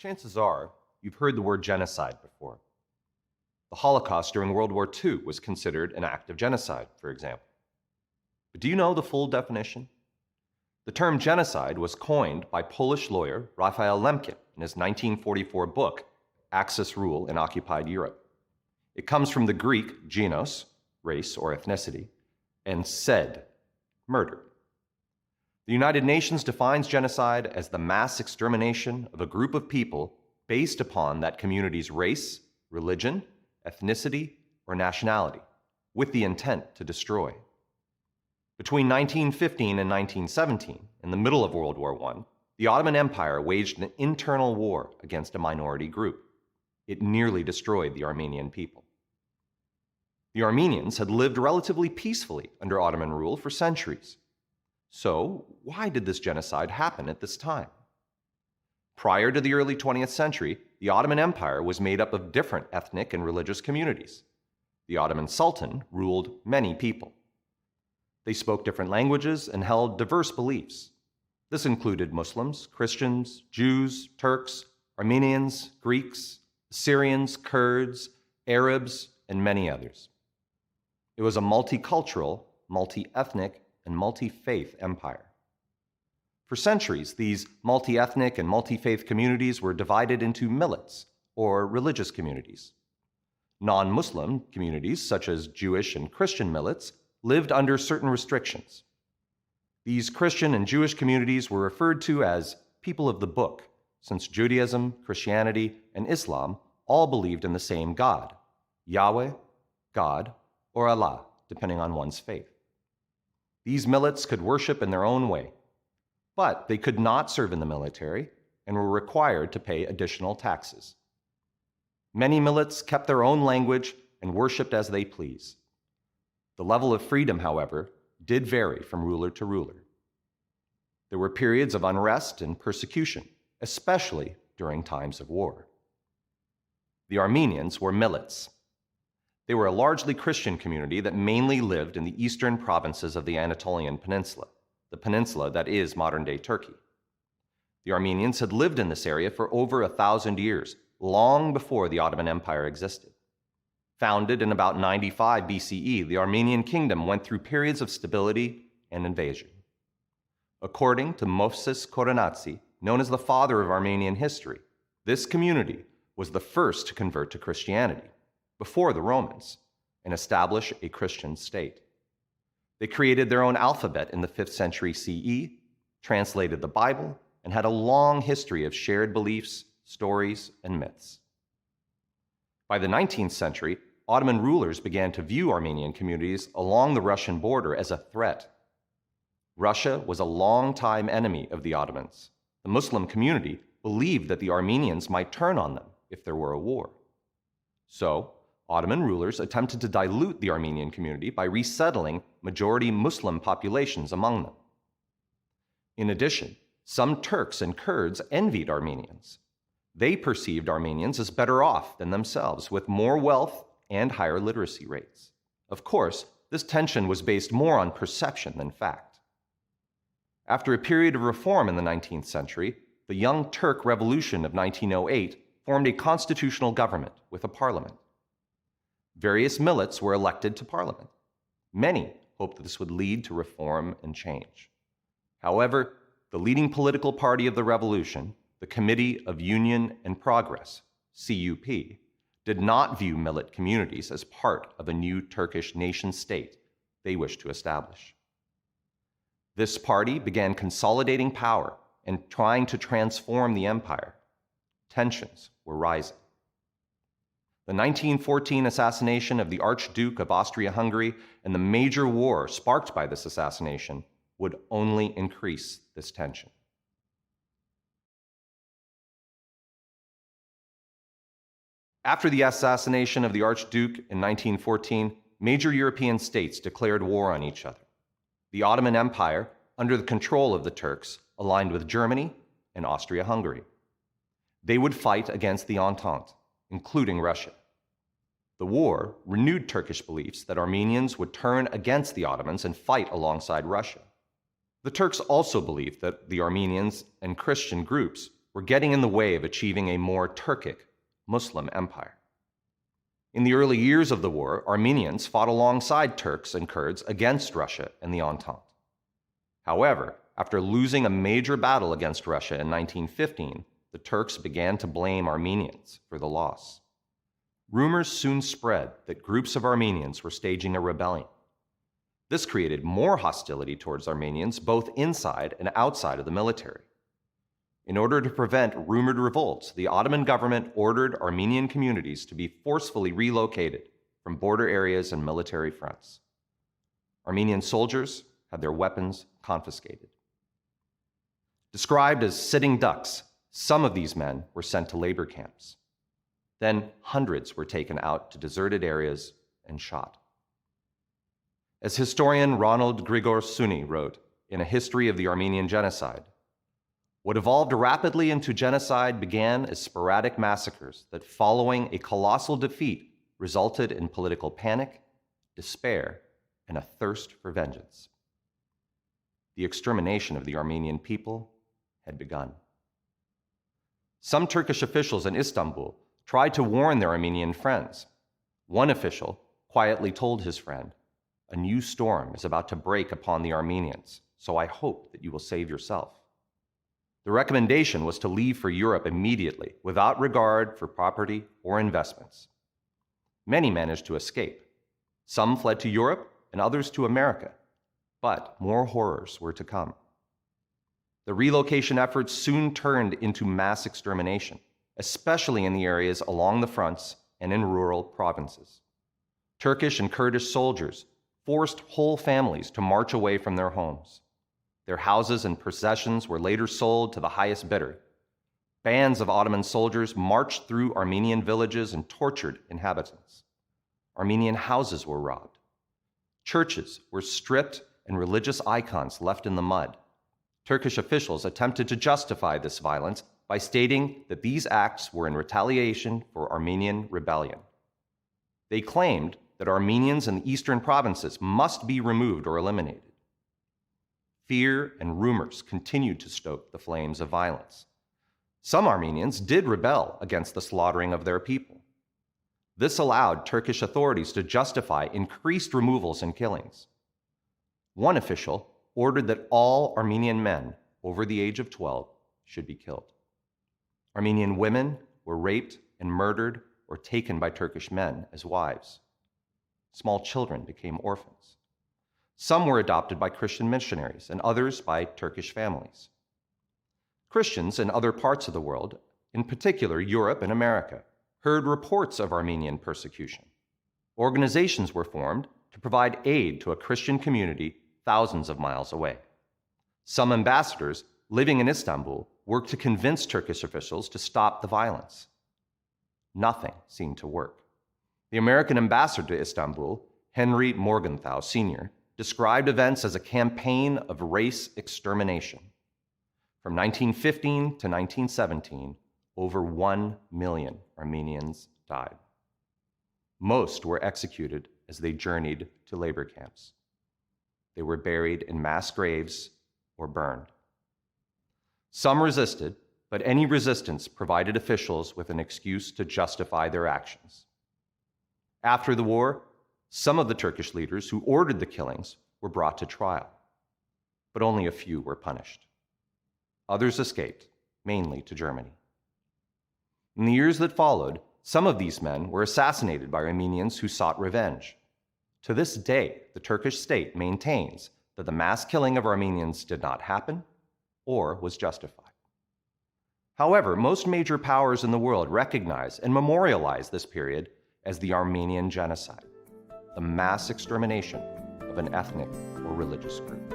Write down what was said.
Chances are you've heard the word genocide before. The Holocaust during World War II was considered an act of genocide, for example. But do you know the full definition? The term genocide was coined by Polish lawyer Raphael Lemkin in his 1944 book, Axis Rule in Occupied Europe. It comes from the Greek genos, race or ethnicity, and sed, murder. The United Nations defines genocide as the mass extermination of a group of people based upon that community's race, religion, ethnicity, or nationality, with the intent to destroy. Between 1915 and 1917, in the middle of World War I, the Ottoman Empire waged an internal war against a minority group. It nearly destroyed the Armenian people. The Armenians had lived relatively peacefully under Ottoman rule for centuries. So, why did this genocide happen at this time? Prior to the early 20th century, the Ottoman Empire was made up of different ethnic and religious communities. The Ottoman Sultan ruled many people. They spoke different languages and held diverse beliefs. This included Muslims, Christians, Jews, Turks, Armenians, Greeks, Assyrians, Kurds, Arabs, and many others. It was a multicultural, multi-ethnic, and multi-faith empire. For centuries, these multi-ethnic and multi-faith communities were divided into millets, or religious communities. Non-Muslim communities, such as Jewish and Christian millets, lived under certain restrictions. These Christian and Jewish communities were referred to as people of the book, since Judaism, Christianity, and Islam all believed in the same God, Yahweh, God, or Allah, depending on one's faith. These millets could worship in their own way, but they could not serve in the military and were required to pay additional taxes. Many millets kept their own language and worshipped as they please. The level of freedom, however, did vary from ruler to ruler. There were periods of unrest and persecution, especially during times of war. The Armenians were millets. They were a largely Christian community that mainly lived in the eastern provinces of the Anatolian Peninsula, the peninsula that is modern-day Turkey. The Armenians had lived in this area for over 1,000 years, long before the Ottoman Empire existed. Founded in about 95 BCE, the Armenian kingdom went through periods of stability and invasion. According to Moses Koronatsi, known as the father of Armenian history, this community was the first to convert to Christianity, before the Romans, and establish a Christian state. They created their own alphabet in the 5th century CE, translated the Bible, and had a long history of shared beliefs, stories, and myths. By the 19th century, Ottoman rulers began to view Armenian communities along the Russian border as a threat. Russia was a longtime enemy of the Ottomans. The Muslim community believed that the Armenians might turn on them if there were a war. So, Ottoman rulers attempted to dilute the Armenian community by resettling majority Muslim populations among them. In addition, some Turks and Kurds envied Armenians. They perceived Armenians as better off than themselves, with more wealth and higher literacy rates. Of course, this tension was based more on perception than fact. After a period of reform in the 19th century, the Young Turk Revolution of 1908 formed a constitutional government with a parliament. Various millets were elected to parliament. Many hoped that this would lead to reform and change. However, the leading political party of the revolution, the Committee of Union and Progress, CUP, did not view millet communities as part of a new Turkish nation-state they wished to establish. This party began consolidating power and trying to transform the empire. Tensions were rising. The 1914 assassination of the Archduke of Austria-Hungary and the major war sparked by this assassination would only increase this tension. After the assassination of the Archduke in 1914, major European states declared war on each other. The Ottoman Empire, under the control of the Turks, aligned with Germany and Austria-Hungary. They would fight against the Entente, including Russia. The war renewed Turkish beliefs that Armenians would turn against the Ottomans and fight alongside Russia. The Turks also believed that the Armenians and Christian groups were getting in the way of achieving a more Turkic Muslim empire. In the early years of the war, Armenians fought alongside Turks and Kurds against Russia and the Entente. However, after losing a major battle against Russia in 1915, the Turks began to blame Armenians for the loss. Rumors soon spread that groups of Armenians were staging a rebellion. This created more hostility towards Armenians both inside and outside of the military. In order to prevent rumored revolts, the Ottoman government ordered Armenian communities to be forcefully relocated from border areas and military fronts. Armenian soldiers had their weapons confiscated. Described as sitting ducks, some of these men were sent to labor camps. Then hundreds were taken out to deserted areas and shot. As historian Ronald Grigor Suni wrote in A History of the Armenian Genocide, what evolved rapidly into genocide began as sporadic massacres that, following a colossal defeat, resulted in political panic, despair, and a thirst for vengeance. The extermination of the Armenian people had begun. Some Turkish officials in Istanbul tried to warn their Armenian friends. One official quietly told his friend, "A new storm is about to break upon the Armenians, so I hope that you will save yourself." The recommendation was to leave for Europe immediately, without regard for property or investments. Many managed to escape. Some fled to Europe and others to America, but more horrors were to come. The relocation efforts soon turned into mass extermination, especially in the areas along the fronts and in rural provinces. Turkish and Kurdish soldiers forced whole families to march away from their homes. Their houses and possessions were later sold to the highest bidder. Bands of Ottoman soldiers marched through Armenian villages and tortured inhabitants. Armenian houses were robbed. Churches were stripped and religious icons left in the mud. Turkish officials attempted to justify this violence by stating that these acts were in retaliation for Armenian rebellion. They claimed that Armenians in the eastern provinces must be removed or eliminated. Fear and rumors continued to stoke the flames of violence. Some Armenians did rebel against the slaughtering of their people. This allowed Turkish authorities to justify increased removals and killings. One official ordered that all Armenian men over the age of 12 should be killed. Armenian women were raped and murdered or taken by Turkish men as wives. Small children became orphans. Some were adopted by Christian missionaries and others by Turkish families. Christians in other parts of the world, in particular Europe and America, heard reports of Armenian persecution. Organizations were formed to provide aid to a Christian community thousands of miles away. Some ambassadors living in Istanbul worked to convince Turkish officials to stop the violence. Nothing seemed to work. The American ambassador to Istanbul, Henry Morgenthau Sr., described events as a campaign of race extermination. From 1915 to 1917, over 1 million Armenians died. Most were executed as they journeyed to labor camps. They were buried in mass graves or burned. Some resisted, but any resistance provided officials with an excuse to justify their actions. After the war, some of the Turkish leaders who ordered the killings were brought to trial, but only a few were punished. Others escaped, mainly to Germany. In the years that followed, some of these men were assassinated by Armenians who sought revenge. To this day, the Turkish state maintains that the mass killing of Armenians did not happen or was justified. However, most major powers in the world recognize and memorialize this period as the Armenian Genocide, the mass extermination of an ethnic or religious group.